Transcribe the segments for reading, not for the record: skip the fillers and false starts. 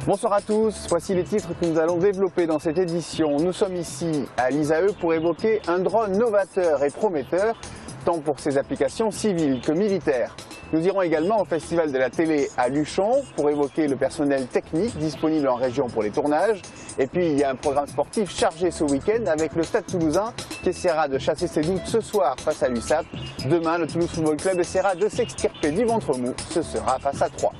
Bonsoir à tous, voici les titres que nous allons développer dans cette édition. Nous sommes ici à l'ISAE pour évoquer un drone novateur et prometteur, tant pour ses applications civiles que militaires. Nous irons également au Festival de la télé à Luchon pour évoquer le personnel technique disponible en région pour les tournages. Et puis il y a un programme sportif chargé ce week-end avec le Stade Toulousain qui essaiera de chasser ses doutes ce soir face à l'USAP. Demain, le Toulouse Football Club essaiera de s'extirper du ventre mou. Ce sera face à Troyes.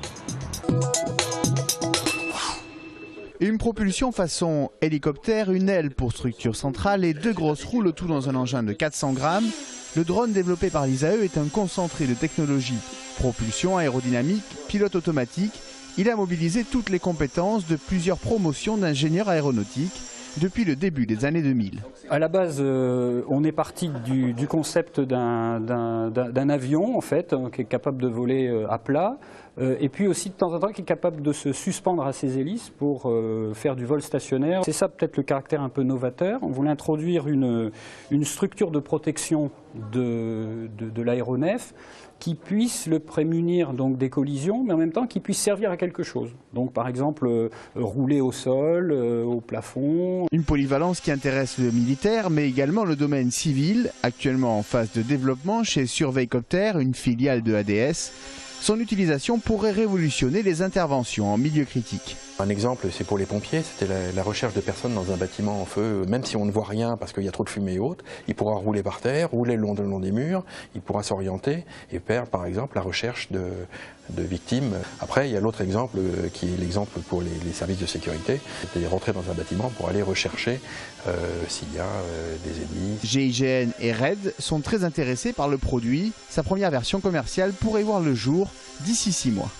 Une propulsion façon hélicoptère, une aile pour structure centrale et deux grosses roues, le tout dans un engin de 400 grammes. Le drone développé par l'ISAE est un concentré de technologie. Propulsion aérodynamique, pilote automatique. Il a mobilisé toutes les compétences de plusieurs promotions d'ingénieurs aéronautiques depuis le début des années 2000. À la base, on est parti du concept d'un avion en fait, qui est capable de voler à plat, et puis aussi de temps en temps qui est capable de se suspendre à ses hélices pour faire du vol stationnaire. C'est ça peut-être le caractère un peu novateur. On voulait introduire une structure de protection de l'aéronef qui puisse le prémunir donc des collisions, mais en même temps qui puisse servir à quelque chose. Donc par exemple rouler au sol, au plafond. Une polyvalence qui intéresse le militaire, mais également le domaine civil, actuellement en phase de développement chez Surveillcopter, une filiale de ADS. Son utilisation pourrait révolutionner les interventions en milieu critique. Un exemple, c'est pour les pompiers, c'était la recherche de personnes dans un bâtiment en feu. Même si on ne voit rien parce qu'il y a trop de fumée et autres, il pourra rouler par terre, rouler le long des murs, il pourra s'orienter et faire par exemple la recherche de victimes. Après, il y a l'autre exemple qui est l'exemple pour les services de sécurité, c'est rentrer dans un bâtiment pour aller rechercher s'il y a des ennemis. GIGN et RAID sont très intéressés par le produit. Sa première version commerciale pourrait voir le jour d'ici 6 mois.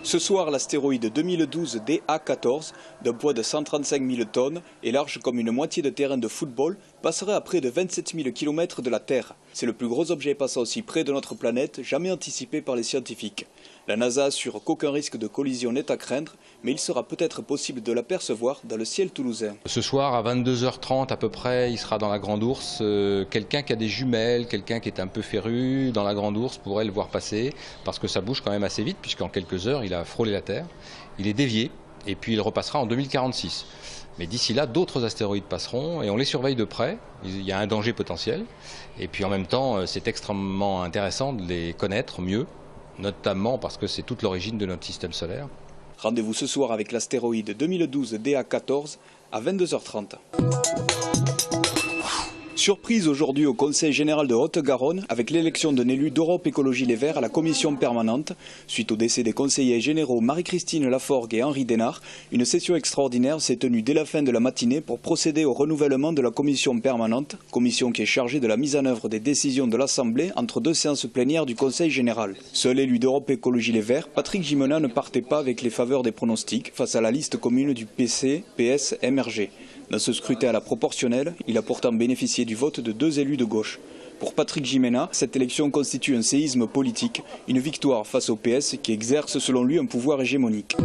Ce soir, l'astéroïde 2012 DA14, d'un poids de 135 000 tonnes et large comme une moitié de terrain de football, passera à près de 27 000 km de la Terre. C'est le plus gros objet passant aussi près de notre planète, jamais anticipé par les scientifiques. La NASA assure qu'aucun risque de collision n'est à craindre, mais il sera peut-être possible de l'apercevoir dans le ciel toulousain. Ce soir, à 22h30 à peu près, il sera dans la Grande Ourse. Quelqu'un qui a des jumelles, quelqu'un qui est un peu féru dans la Grande Ourse pourrait le voir passer, parce que ça bouge quand même assez vite, puisqu'en quelques heures, il a frôlé la Terre. Il est dévié, et puis il repassera en 2046. Mais d'ici là, d'autres astéroïdes passeront, et on les surveille de près. Il y a un danger potentiel. Et puis en même temps, c'est extrêmement intéressant de les connaître mieux, notamment parce que c'est toute l'origine de notre système solaire. Rendez-vous ce soir avec l'astéroïde 2012 DA14 à 22h30. Surprise aujourd'hui au Conseil général de Haute-Garonne avec l'élection d'un élu d'Europe Écologie Les Verts à la commission permanente. Suite au décès des conseillers généraux Marie-Christine Laforgue et Henri Dénard, une session extraordinaire s'est tenue dès la fin de la matinée pour procéder au renouvellement de la commission permanente, commission qui est chargée de la mise en œuvre des décisions de l'Assemblée entre deux séances plénières du Conseil général. Seul élu d'Europe Écologie Les Verts, Patrick Gimenat ne partait pas avec les faveurs des pronostics face à la liste commune du PC, PS, MRG. Dans ce scrutin à la proportionnelle, il a pourtant bénéficié du vote de deux élus de gauche. Pour Patrick Gimenat, cette élection constitue un séisme politique, une victoire face au PS qui exerce selon lui un pouvoir hégémonique.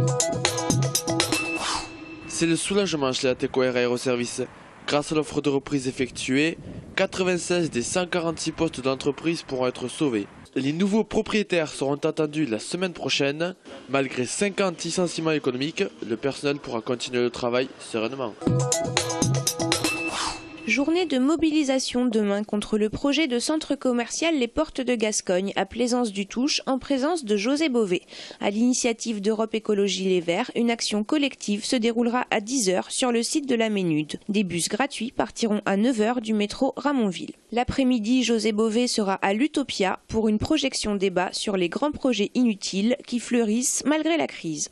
C'est le soulagement chez la TECOR Aéroservices. Grâce à l'offre de reprise effectuée, 96 des 146 postes d'entreprise pourront être sauvés. Les nouveaux propriétaires seront attendus la semaine prochaine. Malgré 50 licenciements économiques, le personnel pourra continuer le travail sereinement. Journée de mobilisation demain contre le projet de centre commercial Les Portes de Gascogne à Plaisance-du-Touche en présence de José Bové. À l'initiative d'Europe Écologie Les Verts, une action collective se déroulera à 10h sur le site de la Ménude. Des bus gratuits partiront à 9h du métro Ramonville. L'après-midi, José Bové sera à l'Utopia pour une projection débat sur les grands projets inutiles qui fleurissent malgré la crise.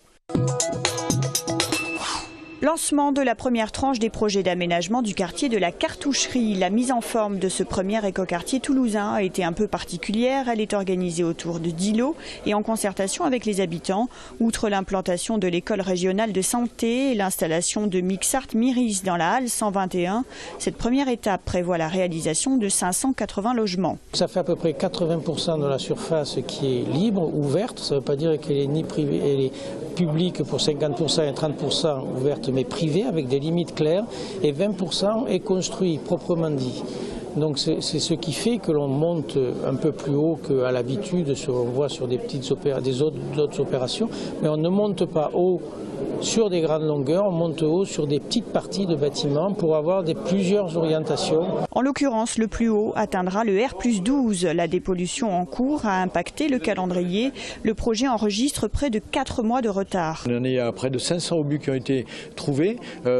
Lancement de la première tranche des projets d'aménagement du quartier de la Cartoucherie. La mise en forme de ce premier écoquartier toulousain a été un peu particulière. Elle est organisée autour de 10 lots et en concertation avec les habitants. Outre l'implantation de l'école régionale de santé et l'installation de Mixart Miris dans la halle 121, cette première étape prévoit la réalisation de 580 logements. Ça fait à peu près 80% de la surface qui est libre, ouverte. Ça ne veut pas dire qu'elle est ni privée, elle est publique pour 50% et 30% ouverte mais privée avec des limites claires, et 20% est construit proprement dit. Donc c'est ce qui fait que l'on monte un peu plus haut qu'à l'habitude, on voit sur des autres opérations, mais on ne monte pas haut sur des grandes longueurs, on monte haut sur des petites parties de bâtiments pour avoir plusieurs orientations. En l'occurrence, le plus haut atteindra le R+12. La dépollution en cours a impacté le calendrier. Le projet enregistre près de 4 mois de retard. On en est à près de 500 obus qui ont été trouvés.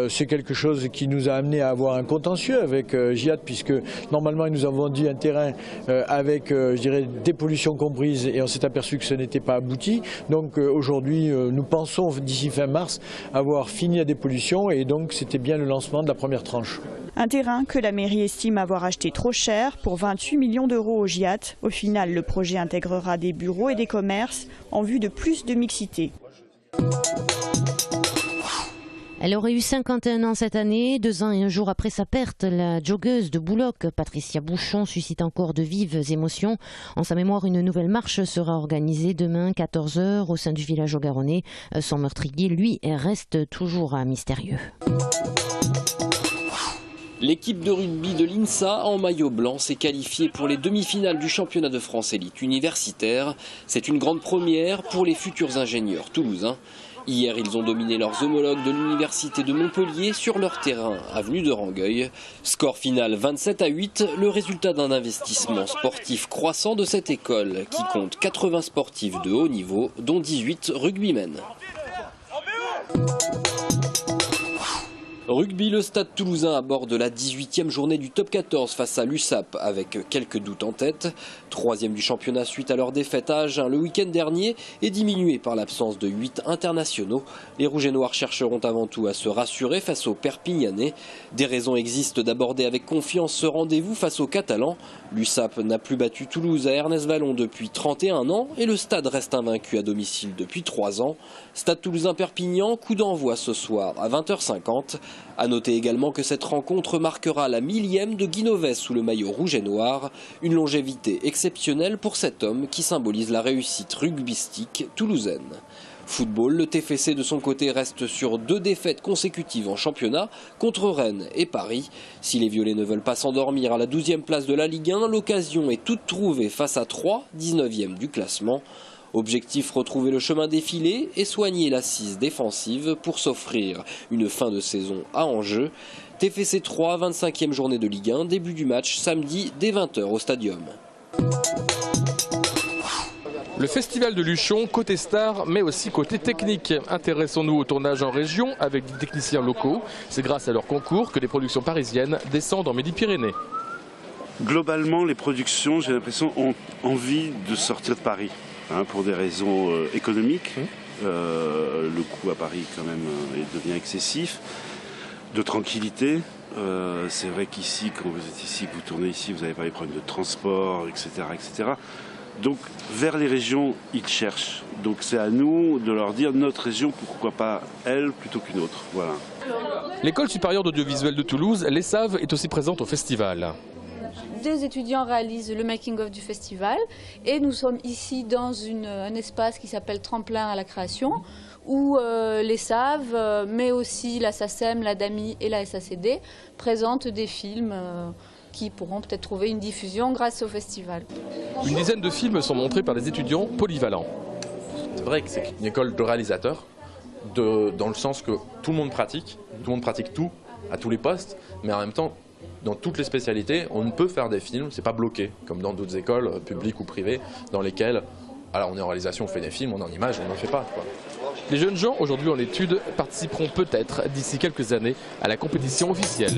C'est quelque chose qui nous a amené à avoir un contentieux avec GIAT, puisque normalement ils nous ont vendu un terrain avec, je dirais, dépollution comprise, et on s'est aperçu que ce n'était pas abouti. Donc aujourd'hui, nous pensons d'ici fin mars avoir fini la dépollution, et donc c'était bien le lancement de la première tranche. Un terrain que la mairie estime avoir acheté trop cher, pour 28 millions d'euros au GIAT. Au final, le projet intégrera des bureaux et des commerces en vue de plus de mixité. Elle aurait eu 51 ans cette année, 2 ans et 1 jour après sa perte. La joggeuse de Bouloc, Patricia Bouchon, suscite encore de vives émotions. En sa mémoire, une nouvelle marche sera organisée demain 14 h au sein du village haut-garonnais. Son meurtrier, lui, reste toujours mystérieux. L'équipe de rugby de l'INSA en maillot blanc s'est qualifiée pour les demi-finales du championnat de France élite universitaire. C'est une grande première pour les futurs ingénieurs toulousains. Hier, ils ont dominé leurs homologues de l'université de Montpellier sur leur terrain, avenue de Rangueil. Score final 27-8, le résultat d'un investissement sportif croissant de cette école qui compte 80 sportifs de haut niveau, dont 18 rugbymen. Rugby, le Stade Toulousain aborde la 18e journée du top 14 face à l'USAP avec quelques doutes en tête. 3e du championnat suite à leur défaite à Agen le week-end dernier et diminué par l'absence de 8 internationaux. Les Rouges et Noirs chercheront avant tout à se rassurer face aux Perpignanais. Des raisons existent d'aborder avec confiance ce rendez-vous face aux Catalans. L'USAP n'a plus battu Toulouse à Ernest-Vallon depuis 31 ans et le Stade reste invaincu à domicile depuis 3 ans. Stade Toulousain-Perpignan, coup d'envoi ce soir à 20h50. A noter également que cette rencontre marquera la 1000e de Guinoves sous le maillot rouge et noir, une longévité exceptionnelle pour cet homme qui symbolise la réussite rugbystique toulousaine. Football, le TFC de son côté reste sur 2 défaites consécutives en championnat contre Rennes et Paris. Si les Violets ne veulent pas s'endormir à la 12e place de la Ligue 1, l'occasion est toute trouvée face à 3, 19e du classement. Objectif, retrouver le chemin défilé et soigner l'assise défensive pour s'offrir une fin de saison à enjeu. TFC 3, 25e journée de Ligue 1, début du match samedi dès 20 h au Stadium. Le festival de Luchon, côté star, mais aussi côté technique. Intéressons-nous au tournage en région avec des techniciens locaux. C'est grâce à leur concours que les productions parisiennes descendent en Midi-Pyrénées. Globalement, les productions, j'ai l'impression, ont envie de sortir de Paris. Pour des raisons économiques, le coût à Paris quand même devient excessif, de tranquillité. C'est vrai qu'ici, quand vous êtes ici, que vous tournez ici, vous n'avez pas les problèmes de transport, etc., etc. Donc vers les régions, ils cherchent. Donc c'est à nous de leur dire notre région, pourquoi pas elle plutôt qu'une autre. Voilà. L'école supérieure d'audiovisuel de Toulouse, l'ESAV, est aussi présente au festival. Des étudiants réalisent le making-of du festival et nous sommes ici dans un espace qui s'appelle Tremplin à la création où les SAV, mais aussi la SACEM, la DAMI et la SACD présentent des films qui pourront peut-être trouver une diffusion grâce au festival. Une dizaine de films sont montrés par des étudiants polyvalents. C'est vrai que c'est une école de réalisateurs, dans le sens que tout le monde pratique tout, à tous les postes, mais en même temps, dans toutes les spécialités, on peut faire des films, c'est pas bloqué, comme dans d'autres écoles, publiques ou privées, dans lesquelles alors on est en réalisation, on fait des films, on est en image, on n'en fait pas, quoi. Les jeunes gens, aujourd'hui en études, participeront peut-être, d'ici quelques années, à la compétition officielle.